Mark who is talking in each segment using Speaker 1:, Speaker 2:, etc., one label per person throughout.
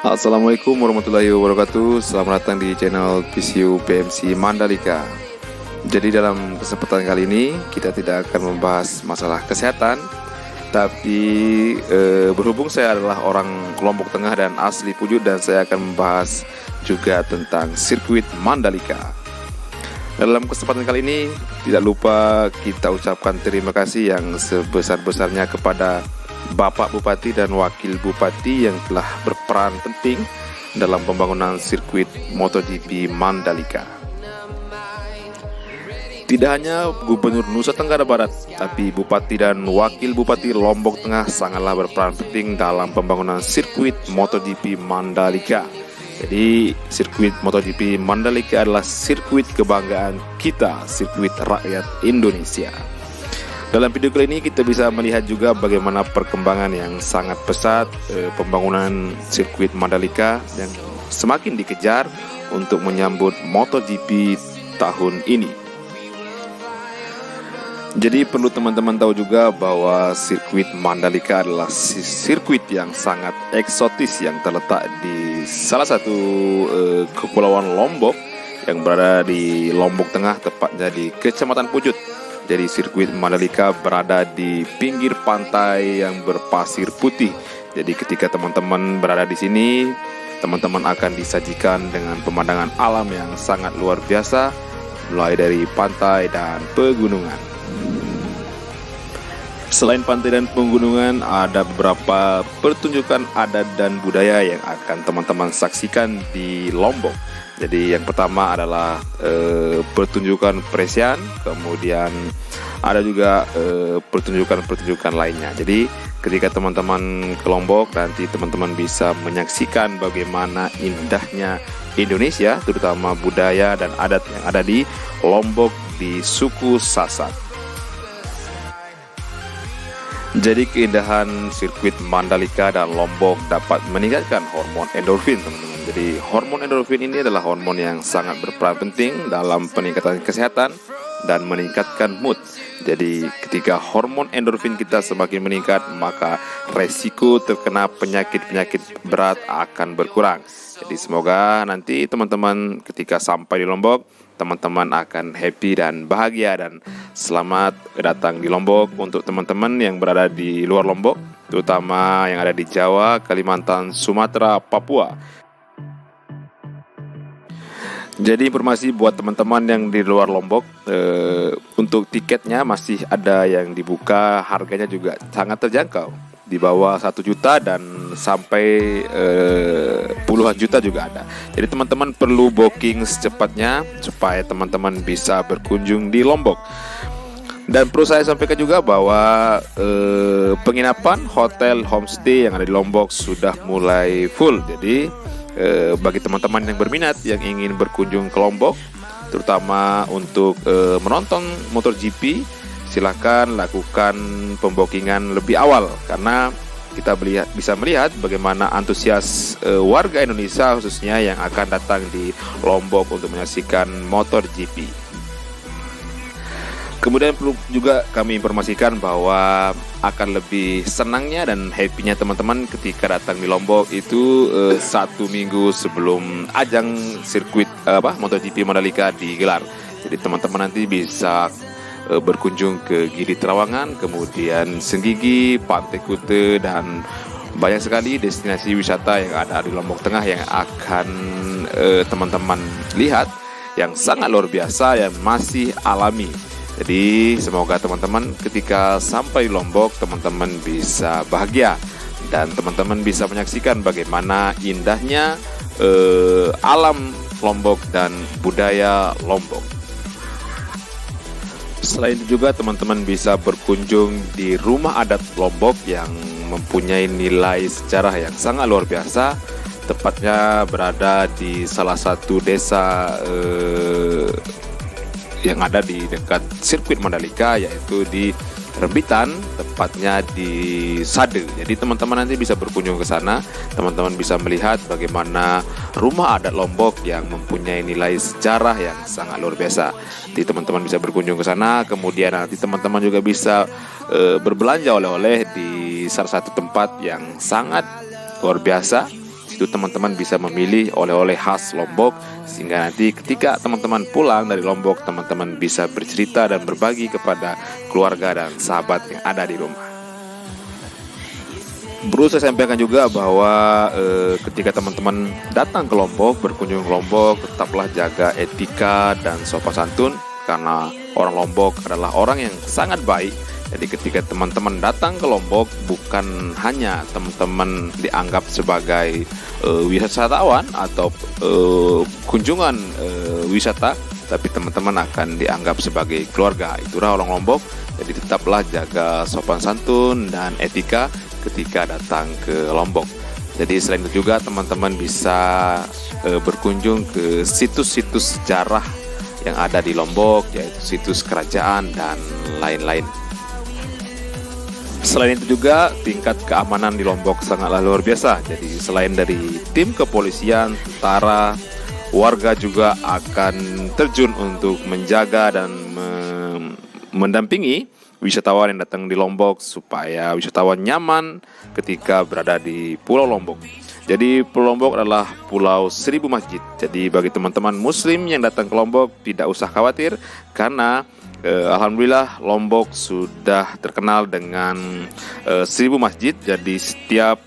Speaker 1: Assalamualaikum warahmatullahi wabarakatuh. Selamat datang di channel PCU PMC Mandalika. Jadi dalam kesempatan kali ini kita tidak akan membahas masalah kesehatan, tapi berhubung saya adalah orang Lombok Tengah dan asli Pujuk, dan saya akan membahas juga tentang sirkuit Mandalika. Dalam kesempatan kali ini tidak lupa kita ucapkan terima kasih yang sebesar-besarnya kepada Bapak Bupati dan Wakil Bupati yang telah berperan penting dalam pembangunan sirkuit MotoGP Mandalika. Tidak hanya Gubernur Nusa Tenggara Barat, tapi Bupati dan Wakil Bupati Lombok Tengah sangatlah berperan penting dalam pembangunan sirkuit MotoGP Mandalika. Jadi sirkuit MotoGP Mandalika adalah sirkuit kebanggaan kita, sirkuit rakyat Indonesia. Dalam video kali ini kita bisa melihat juga bagaimana perkembangan yang sangat pesat pembangunan sirkuit Mandalika yang semakin dikejar untuk menyambut MotoGP tahun ini. Jadi perlu teman-teman tahu juga bahwa sirkuit Mandalika adalah sirkuit yang sangat eksotis yang terletak di salah satu kepulauan Lombok yang berada di Lombok Tengah, tepatnya di Kecamatan Pujuk. Jadi sirkuit Mandalika berada di pinggir pantai yang berpasir putih. Jadi ketika teman-teman berada di sini, teman-teman akan disajikan dengan pemandangan alam yang sangat luar biasa, mulai dari pantai dan pegunungan. Selain pantai dan pegunungan, ada beberapa pertunjukan adat dan budaya yang akan teman-teman saksikan di Lombok. Jadi yang pertama adalah pertunjukan presian, kemudian ada juga pertunjukan-pertunjukan lainnya. Jadi ketika teman-teman ke Lombok, nanti teman-teman bisa menyaksikan bagaimana indahnya Indonesia, terutama budaya dan adat yang ada di Lombok di suku Sasak. Jadi keindahan sirkuit Mandalika dan Lombok dapat meningkatkan hormon endorfin, teman-teman. Jadi hormon endorfin ini adalah hormon yang sangat berperan penting dalam peningkatan kesehatan dan meningkatkan mood. Jadi ketika hormon endorfin kita semakin meningkat, maka resiko terkena penyakit-penyakit berat akan berkurang. Jadi semoga nanti teman-teman ketika sampai di Lombok, teman-teman akan happy dan bahagia. Dan selamat datang di Lombok untuk teman-teman yang berada di luar Lombok, terutama yang ada di Jawa, Kalimantan, Sumatera, Papua. Jadi informasi buat teman-teman yang di luar Lombok, untuk tiketnya masih ada yang dibuka, harganya juga sangat terjangkau, di bawah 1 juta dan sampai puluhan juta juga ada. Jadi teman-teman perlu booking secepatnya supaya teman-teman bisa berkunjung di Lombok. Dan perlu saya sampaikan juga bahwa penginapan hotel homestay yang ada di Lombok sudah mulai full. Jadi bagi teman-teman yang berminat yang ingin berkunjung ke Lombok, terutama untuk menonton MotoGP, silakan lakukan pembookingan lebih awal, karena kita bisa melihat bagaimana antusias warga Indonesia khususnya yang akan datang di Lombok untuk menyaksikan MotoGP. Kemudian perlu juga kami informasikan bahwa akan lebih senangnya dan happy-nya teman-teman ketika datang di Lombok itu 1 minggu sebelum ajang sirkuit MotoGP Mandalika digelar. Jadi teman-teman nanti bisa berkunjung ke Gili Trawangan, kemudian Senggigi, Pantai Kute, dan banyak sekali destinasi wisata yang ada di Lombok Tengah yang akan teman-teman lihat, yang sangat luar biasa yang masih alami. Jadi semoga teman-teman ketika sampai di Lombok, teman-teman bisa bahagia dan teman-teman bisa menyaksikan bagaimana indahnya alam Lombok dan budaya Lombok. Selain itu juga teman-teman bisa berkunjung di rumah adat Lombok yang mempunyai nilai sejarah yang sangat luar biasa, tepatnya berada di salah satu desa yang ada di dekat sirkuit Mandalika, yaitu di Rembitan, tepatnya di Sade. Jadi teman-teman nanti bisa berkunjung ke sana, teman-teman bisa melihat bagaimana rumah adat Lombok yang mempunyai nilai sejarah yang sangat luar biasa. Jadi teman-teman bisa berkunjung ke sana, kemudian nanti teman-teman juga bisa berbelanja oleh-oleh di salah satu tempat yang sangat luar biasa, situ teman-teman bisa memilih oleh-oleh khas Lombok, sehingga nanti ketika teman-teman pulang dari Lombok, teman-teman bisa bercerita dan berbagi kepada keluarga dan sahabat yang ada di rumah. Perlu saya sampaikan juga bahwa ketika teman-teman datang ke Lombok, berkunjung ke Lombok, tetaplah jaga etika dan sopan santun, karena orang Lombok adalah orang yang sangat baik. Jadi ketika teman-teman datang ke Lombok, bukan hanya teman-teman dianggap sebagai wisatawan atau kunjungan wisata, tapi teman-teman akan dianggap sebagai keluarga. Itulah orang Lombok. Jadi tetaplah jaga sopan santun dan etika ketika datang ke Lombok. Jadi selain itu juga teman-teman bisa berkunjung ke situs-situs sejarah yang ada di Lombok, yaitu situs kerajaan dan lain-lain. Selain itu juga tingkat keamanan di Lombok sangatlah luar biasa. Jadi selain dari tim kepolisian, tentara, warga juga akan terjun untuk menjaga dan mendampingi wisatawan yang datang di Lombok supaya wisatawan nyaman ketika berada di Pulau Lombok. Jadi Pulau Lombok adalah pulau 1000 masjid. Jadi bagi teman-teman muslim yang datang ke Lombok tidak usah khawatir, karena alhamdulillah Lombok sudah terkenal dengan 1000 masjid. Jadi setiap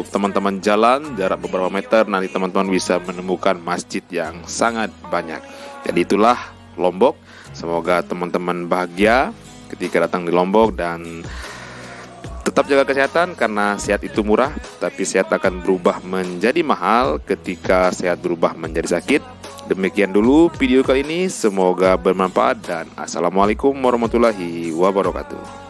Speaker 1: teman-teman jalan jarak beberapa meter, nanti teman-teman bisa menemukan masjid yang sangat banyak. Jadi itulah Lombok. Semoga teman-teman bahagia ketika datang di Lombok, dan tetap jaga kesehatan, karena sehat itu murah, tapi sehat akan berubah menjadi mahal ketika sehat berubah menjadi sakit. Demikian dulu video kali ini, semoga bermanfaat, dan assalamualaikum warahmatullahi wabarakatuh.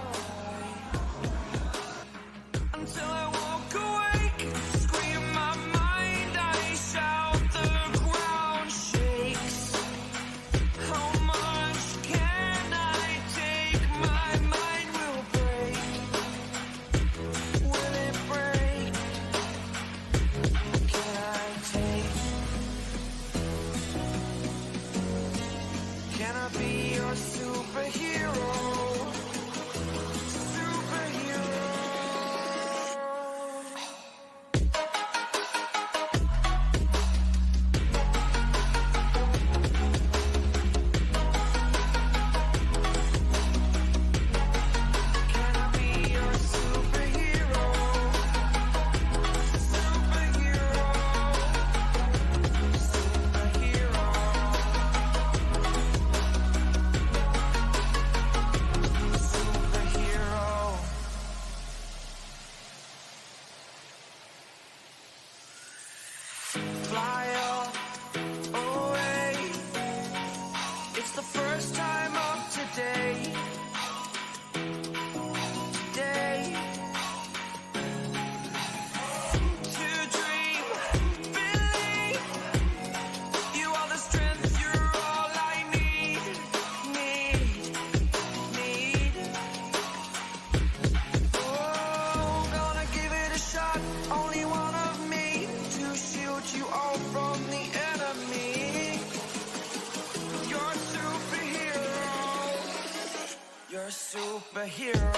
Speaker 1: Superhero.